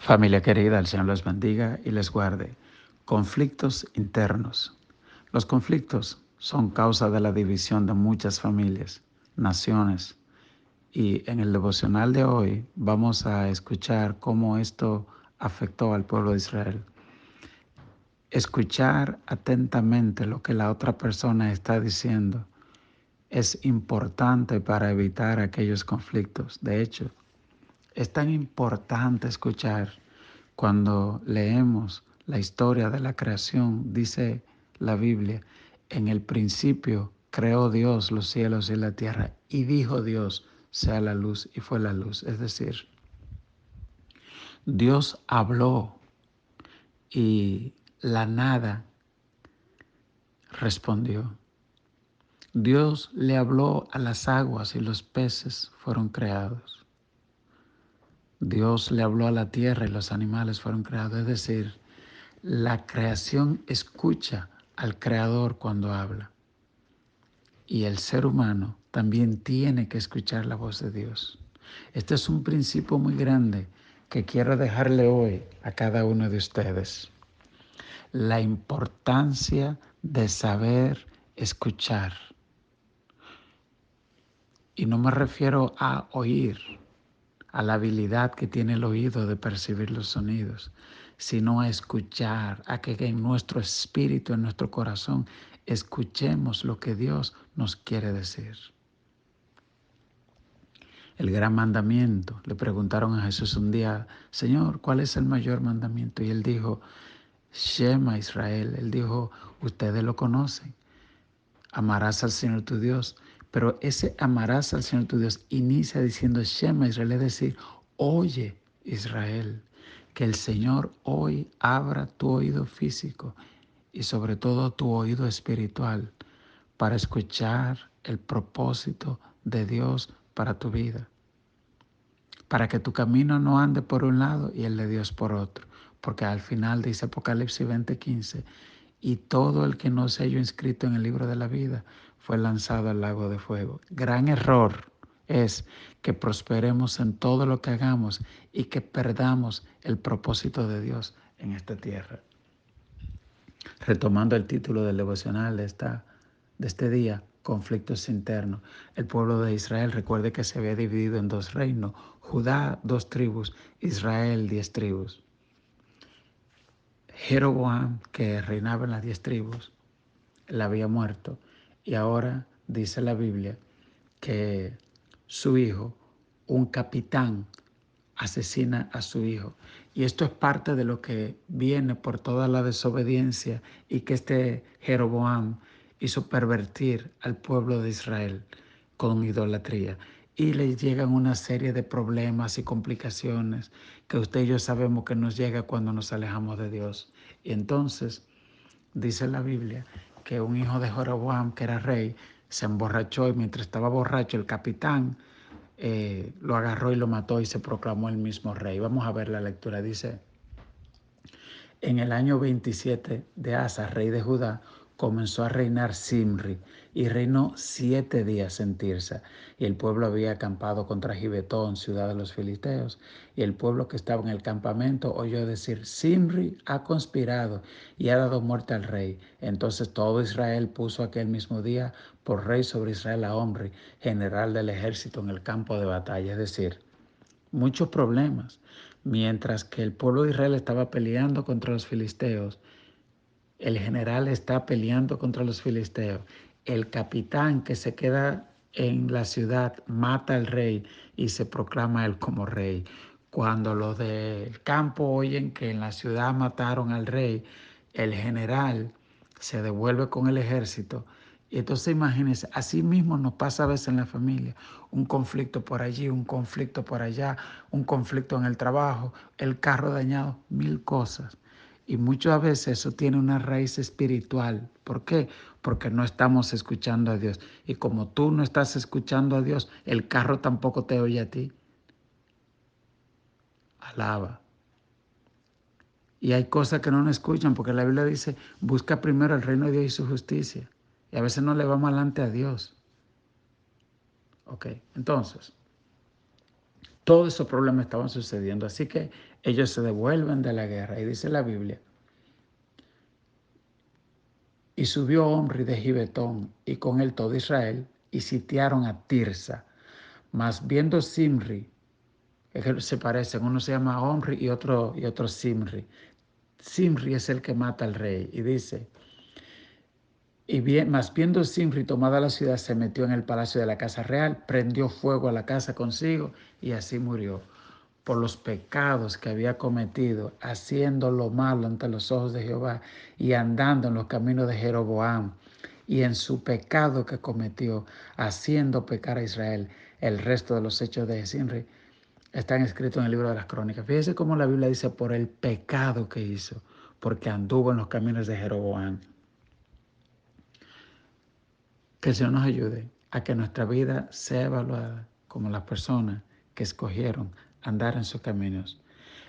Familia querida, el Señor los bendiga y les guarde. Conflictos internos. Los conflictos son causa de la división de muchas familias, naciones. Y en el devocional de hoy vamos a escuchar cómo esto afectó al pueblo de Israel. Escuchar atentamente lo que la otra persona está diciendo es importante para evitar aquellos conflictos. De hecho, es tan importante escuchar cuando leemos la historia de la creación. Dice la Biblia, en el principio creó Dios los cielos y la tierra y dijo Dios, sea la luz, y fue la luz. Es decir, Dios habló y la nada respondió. Dios le habló a las aguas y los peces fueron creados. Dios le habló a la tierra y los animales fueron creados. Es decir, la creación escucha al Creador cuando habla. Y el ser humano también tiene que escuchar la voz de Dios. Este es un principio muy grande que quiero dejarle hoy a cada uno de ustedes. La importancia de saber escuchar. Y no me refiero a oír, a la habilidad que tiene el oído de percibir los sonidos, sino a escuchar, a que en nuestro espíritu, en nuestro corazón, escuchemos lo que Dios nos quiere decir. El gran mandamiento, le preguntaron a Jesús un día, Señor, ¿cuál es el mayor mandamiento? Y él dijo, Shema Israel. Él dijo, ustedes lo conocen, amarás al Señor tu Dios. Pero ese amarás al Señor tu Dios inicia diciendo Shema Israel, es decir, oye Israel, que el Señor hoy abra tu oído físico y sobre todo tu oído espiritual para escuchar el propósito de Dios para tu vida. Para que tu camino no ande por un lado y el de Dios por otro. Porque al final dice Apocalipsis 20:15, y todo el que no se haya inscrito en el libro de la vida fue lanzado al lago de fuego. Gran error es que prosperemos en todo lo que hagamos y que perdamos el propósito de Dios en esta tierra. Retomando el título del devocional de este día, conflictos internos. El pueblo de Israel, recuerde que se había dividido en dos reinos, Judá 2 tribus, Israel 10 tribus. Jeroboam, que reinaba en las 10 tribus, él había muerto y ahora dice la Biblia que su hijo, un capitán, asesina a su hijo. Y esto es parte de lo que viene por toda la desobediencia y que este Jeroboam hizo pervertir al pueblo de Israel con idolatría. Y le llegan una serie de problemas y complicaciones que usted y yo sabemos que nos llega cuando nos alejamos de Dios. Y entonces dice la Biblia que un hijo de Jeroboam, que era rey, se emborrachó y mientras estaba borracho el capitán lo agarró y lo mató y se proclamó el mismo rey. Vamos a ver la lectura. Dice, en el año 27 de Asa, rey de Judá, comenzó a reinar Simri y reinó 7 días en Tirsa. Y el pueblo había acampado contra Gibetón, ciudad de los filisteos. Y el pueblo que estaba en el campamento oyó decir, Simri ha conspirado y ha dado muerte al rey. Entonces todo Israel puso aquel mismo día por rey sobre Israel a Omri, general del ejército en el campo de batalla. Es decir, muchos problemas. Mientras que el pueblo de Israel estaba peleando contra los filisteos, el general está peleando contra los filisteos. El capitán que se queda en la ciudad mata al rey y se proclama él como rey. Cuando los del campo oyen que en la ciudad mataron al rey, el general se devuelve con el ejército. Y entonces imagínense, así mismo nos pasa a veces en la familia, un conflicto por allí, un conflicto por allá, un conflicto en el trabajo, el carro dañado, 1000 cosas. Y muchas veces eso tiene una raíz espiritual. ¿Por qué? Porque no estamos escuchando a Dios. Y como tú no estás escuchando a Dios, el carro tampoco te oye a ti. Alaba. Y hay cosas que no nos escuchan porque la Biblia dice, busca primero el reino de Dios y su justicia. Y a veces no le vamos adelante a Dios. Ok, entonces, Todos esos problemas estaban sucediendo. Así que ellos se devuelven de la guerra. Y dice la Biblia, y subió Omri de Gibetón y con él todo Israel y sitiaron a Tirsa. Mas viendo Simri, es que se parecen, uno se llama Omri y otro Simri. Simri es el que mata al rey. Y dice, mas viendo Simri tomada la ciudad, se metió en el palacio de la casa real, prendió fuego a la casa consigo y así murió. Por los pecados que había cometido, haciendo lo malo ante los ojos de Jehová y andando en los caminos de Jeroboam, y en su pecado que cometió, haciendo pecar a Israel. El resto de los hechos de Simri están escritos en el libro de las Crónicas. Fíjese cómo la Biblia dice por el pecado que hizo, porque anduvo en los caminos de Jeroboam. Que el Señor nos ayude a que nuestra vida sea evaluada como las personas que escogieron andar en sus caminos.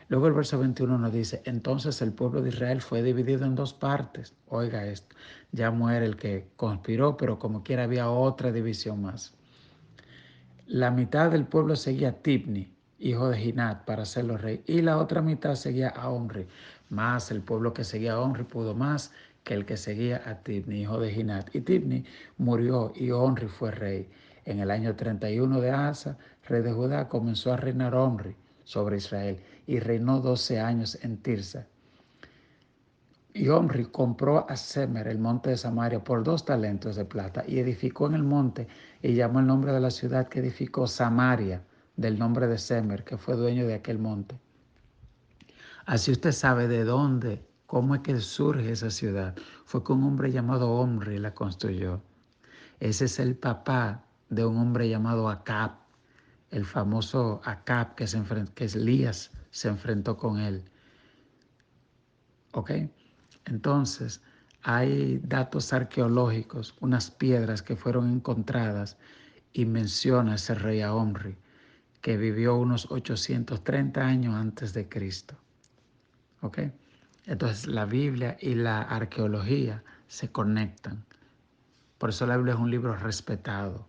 Luego el verso 21 nos dice, entonces el pueblo de Israel fue dividido en dos partes. Oiga esto, ya muere el que conspiró, pero como quiera había otra división más. La mitad del pueblo seguía a Tibni, hijo de Ginat, para hacerlo rey, y la otra mitad seguía a Omri. Más el pueblo que seguía a Omri pudo más que el que seguía a Tibni, hijo de Ginat. Y Tibni murió y Omri fue rey. En el año 31 de Asa, rey de Judá, comenzó a reinar Omri sobre Israel y reinó 12 años en Tirsa. Y Omri compró a Semer, el monte de Samaria, por 2 talentos de plata y edificó en el monte y llamó el nombre de la ciudad que edificó Samaria, del nombre de Semer, que fue dueño de aquel monte. Así usted sabe de dónde, cómo es que surge esa ciudad. Fue que un hombre llamado Omri la construyó. Ese es el papá de un hombre llamado Acab, el famoso Acab que Elías se enfrentó con él. ¿Ok? Entonces, hay datos arqueológicos, unas piedras que fueron encontradas y menciona ese rey Omri, que vivió unos 830 años antes de Cristo. ¿Ok? Entonces, la Biblia y la arqueología se conectan. Por eso la Biblia es un libro respetado.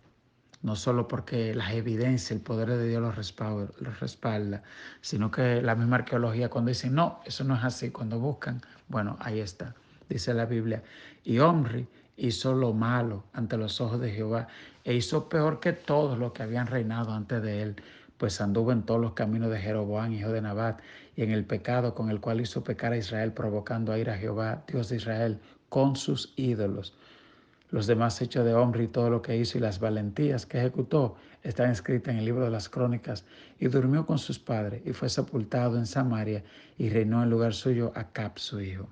No solo porque las evidencias, el poder de Dios los respalda, sino que la misma arqueología cuando dicen, no, eso no es así, cuando buscan, bueno, ahí está, dice la Biblia. Y Omri hizo lo malo ante los ojos de Jehová e hizo peor que todos los que habían reinado antes de él, pues anduvo en todos los caminos de Jeroboam, hijo de Nabat, y en el pecado con el cual hizo pecar a Israel, provocando a ir a Jehová, Dios de Israel, con sus ídolos. Los demás hechos de Omri y todo lo que hizo y las valentías que ejecutó están escritas en el libro de las Crónicas. Y durmió con sus padres y fue sepultado en Samaria y reinó en lugar suyo Acab su hijo.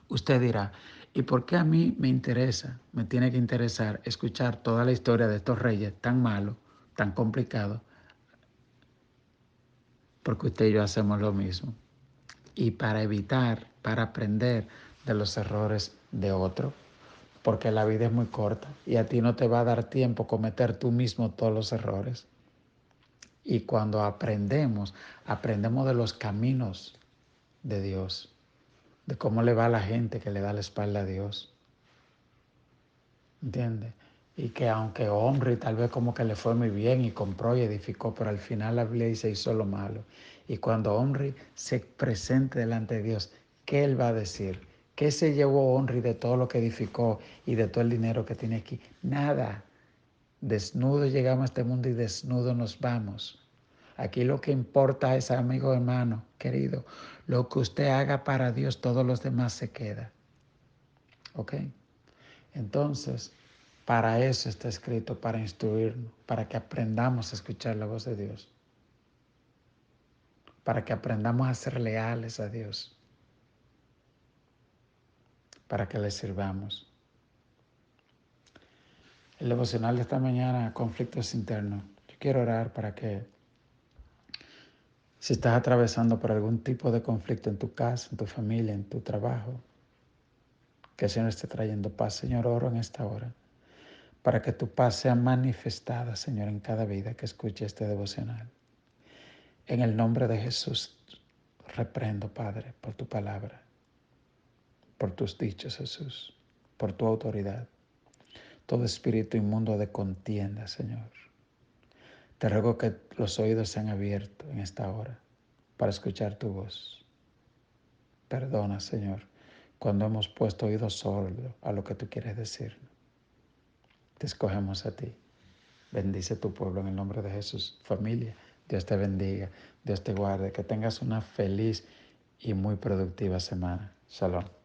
Usted dirá, ¿y por qué a mí me interesa, me tiene que interesar escuchar toda la historia de estos reyes tan malos, tan complicados? Porque usted y yo hacemos lo mismo. Y para evitar, para aprender de los errores de otro. Porque la vida es muy corta y a ti no te va a dar tiempo cometer tú mismo todos los errores. Y cuando aprendemos de los caminos de Dios, de cómo le va a la gente que le da la espalda a Dios. ¿Entiendes? Y que aunque hombre tal vez como que le fue muy bien y compró y edificó, pero al final la Biblia dice hizo lo malo. Y cuando hombre se presente delante de Dios, ¿qué él va a decir? ¿Qué se llevó hombre de todo lo que edificó y de todo el dinero que tiene aquí? Nada. Desnudo llegamos a este mundo y desnudo nos vamos. Aquí lo que importa es, amigo hermano, querido, lo que usted haga para Dios, todos los demás se queda. ¿Ok? Entonces, para eso está escrito, para instruirnos, para que aprendamos a escuchar la voz de Dios, para que aprendamos a ser leales a Dios, para que le sirvamos. El devocional de esta mañana, conflictos internos. Yo quiero orar para que si estás atravesando por algún tipo de conflicto en tu casa, en tu familia, en tu trabajo, que el Señor esté trayendo paz. Señor, oro en esta hora para que tu paz sea manifestada, Señor, en cada vida que escuche este devocional. En el nombre de Jesús, reprendo, Padre, por tu palabra, por tus dichos, Jesús, por tu autoridad, todo espíritu inmundo de contienda, Señor. Te ruego que los oídos sean abiertos en esta hora para escuchar tu voz. Perdona, Señor, cuando hemos puesto oídos sordos a lo que tú quieres decirnos. Te escogemos a ti. Bendice tu pueblo en el nombre de Jesús. Familia, Dios te bendiga, Dios te guarde, que tengas una feliz y muy productiva semana. Shalom.